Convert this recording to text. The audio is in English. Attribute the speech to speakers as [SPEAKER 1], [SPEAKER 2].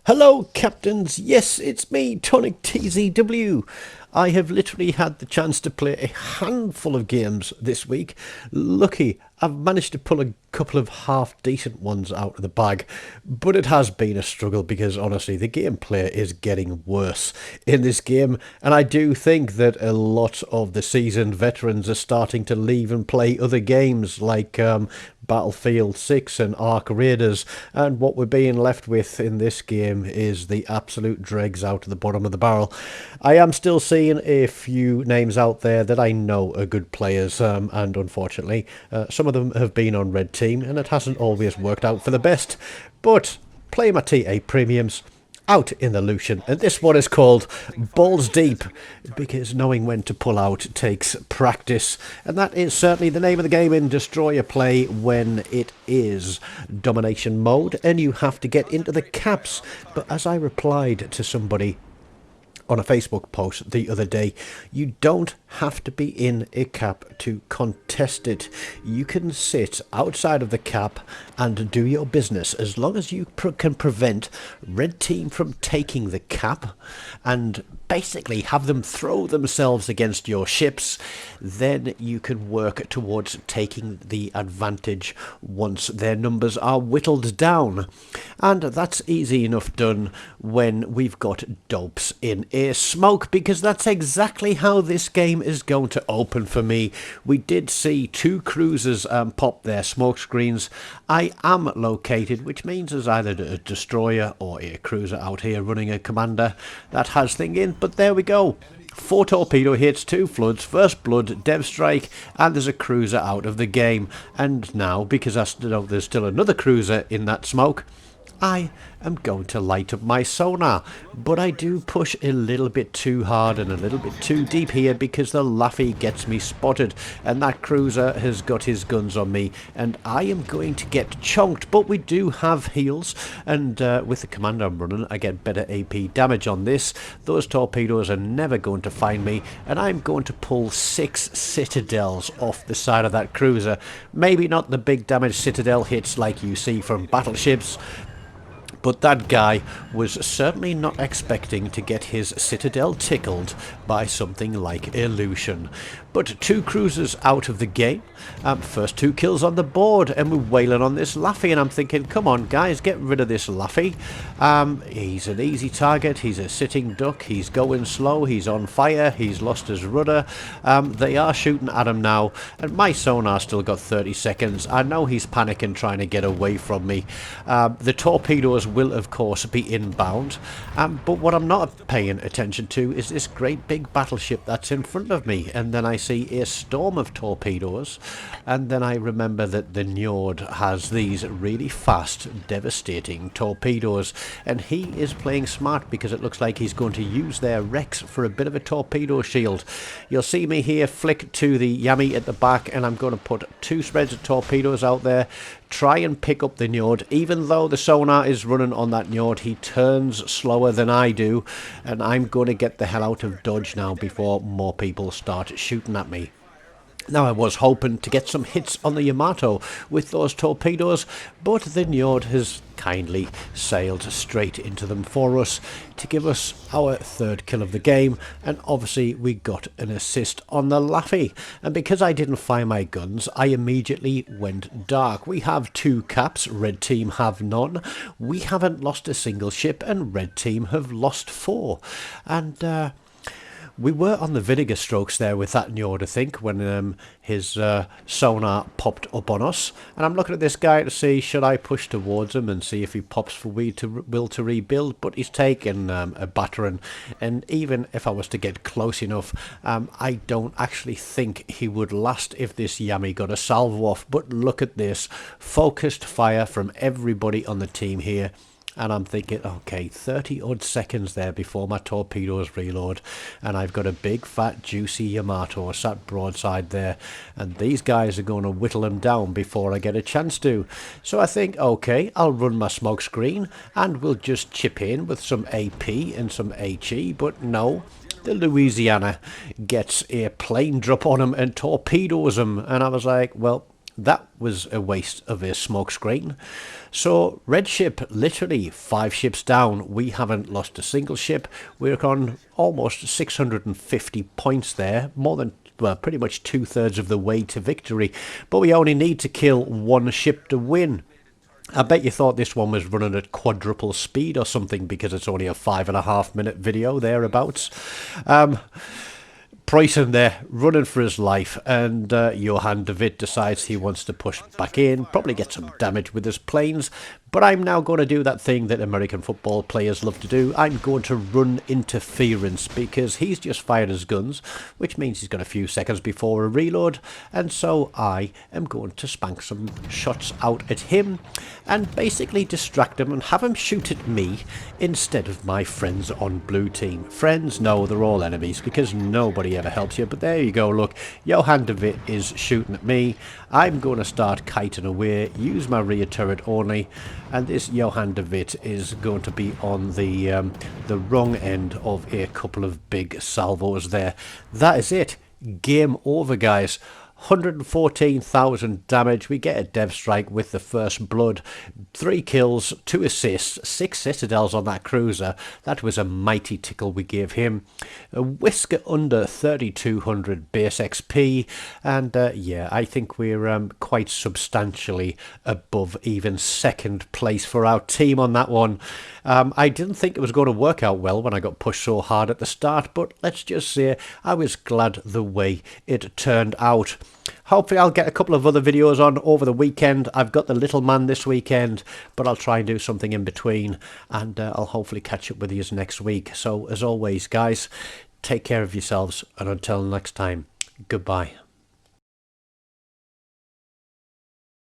[SPEAKER 1] Hello, captains. Yes, it's me, TONIK TZW. I have literally had the chance to play a handful of games this week. Lucky, I've managed to pull a couple of half-decent ones out of the bag, but it has been a struggle because, honestly, the gameplay is getting worse in this game, and I do think that a lot of the seasoned veterans are starting to leave and play other games like Battlefield 6 and Ark Raiders, and what we're being left with in this game is the absolute dregs out of the bottom of the barrel. I am still seeing a few names out there that I know are good players, and unfortunately some of them have been on red team and it hasn't always worked out for the best, but play my TA premiums out in the Lucian, and this one is called Balls Deep, because knowing when to pull out takes practice, and that is certainly the name of the game in Destroyer Play when it is domination mode and you have to get into the caps. But as I replied to somebody on a Facebook post the other day, you don't have to be in a cap to contest it. You can sit outside of the cap and do your business as long as you can prevent red team from taking the cap and basically have them throw themselves against your ships. Then you can work towards taking the advantage once their numbers are whittled down, and that's easy enough done when we've got dopes in a smoke, because that's exactly how this game is going to open for me. We did see two cruisers pop their smoke screens. I am located, which means there's either a destroyer or a cruiser out here running a commander that has thing in. But there we go. 4 torpedo hits, 2 floods, first blood, dev strike, and there's a cruiser out of the game. And now, because there's still another cruiser in that smoke, I am going to light up my sonar, but I do push a little bit too hard and a little bit too deep here because the Laffy gets me spotted, and that cruiser has got his guns on me and I am going to get chonked. But we do have heals, and with the commander I'm running I get better AP damage on this. Those torpedoes are never going to find me, and I'm going to pull 6 citadels off the side of that cruiser. Maybe not the big damage citadel hits like you see from battleships, but that guy was certainly not expecting to get his citadel tickled by something like Illusion. But 2 cruisers out of the game, first 2 kills on the board, and we're wailing on this Laffy, and I'm thinking, come on guys, get rid of this Laffy. He's an easy target, he's a sitting duck, he's going slow, he's on fire, he's lost his rudder. They are shooting at him now, and my sonar still got 30 seconds. I know he's panicking trying to get away from me. The torpedoes will of course be inbound, but what I'm not paying attention to is this great big battleship that's in front of me, and then I see a storm of torpedoes, and then I remember that the Njord has these really fast, devastating torpedoes, and he is playing smart because it looks like he's going to use their wrecks for a bit of a torpedo shield. You'll see me here flick to the Yami at the back, and I'm going to put 2 spreads of torpedoes out there, try and pick up the Njord. Even though the sonar is running on that Njord, he turns slower than I do, and I'm going to get the hell out of dodge now before more people start shooting at me. Now, I was hoping to get some hits on the Yamato with those torpedoes, but the Njord has kindly sailed straight into them for us to give us our 3rd kill of the game, and obviously we got an assist on the Laffy. And because I didn't fire my guns, I immediately went dark. We have 2 caps, red team have none. We haven't lost a single ship, and red team have lost 4. And we were on the vinegar strokes there with that Njord, I think, when his sonar popped up on us. And I'm looking at this guy to see, should I push towards him and see if he pops for will to rebuild? But he's taken a battering, and even if I was to get close enough, I don't actually think he would last if this Yami got a salvo off. But look at this, focused fire from everybody on the team here. And I'm thinking, okay, 30 odd seconds there before my torpedoes reload, and I've got a big fat juicy Yamato sat broadside there, and these guys are going to whittle him down before I get a chance to. So I think, okay, I'll run my smoke screen and we'll just chip in with some AP and some HE. But no, the Louisiana gets a plane drop on him and torpedoes him, and I was like, well, that was a waste of a smoke screen. So red ship, literally 5 ships down. We haven't lost a single ship. We're on almost 650 points there, more than, well, pretty much 2/3 of the way to victory. But we only need to kill 1 ship to win. I bet you thought this one was running at quadruple speed or something, because it's only a 5.5-minute video thereabouts. Preußen there, running for his life, and Johann de Witt decides he wants to push back in, probably get some damage with his planes. But I'm now going to do that thing that American football players love to do. I'm going to run interference, because he's just fired his guns, which means he's got a few seconds before a reload. And so I am going to spank some shots out at him and basically distract him and have him shoot at me instead of my friends on blue team. Friends, no, they're all enemies, because nobody ever helps you. But there you go, look, Johann de Witt is shooting at me. I'm going to start kiting away, use my rear turret only, and this Johann de Witt is going to be on the wrong end of a couple of big salvos there. That is it. Game over, guys. 114,000 damage. We get a dev strike with the first blood. 3 kills, 2 assists, 6 citadels on that cruiser. That was a mighty tickle we gave him. A whisker under 3,200 base XP. And yeah, I think we're quite substantially above even second place for our team on that one. I didn't think it was going to work out well when I got pushed so hard at the start, but let's just say I was glad the way it turned out. Hopefully I'll get a couple of other videos on over the weekend. I've got the little man this weekend, but I'll try and do something in between, and I'll hopefully catch up with you next week. So as always, guys, take care of yourselves, and until next time, goodbye.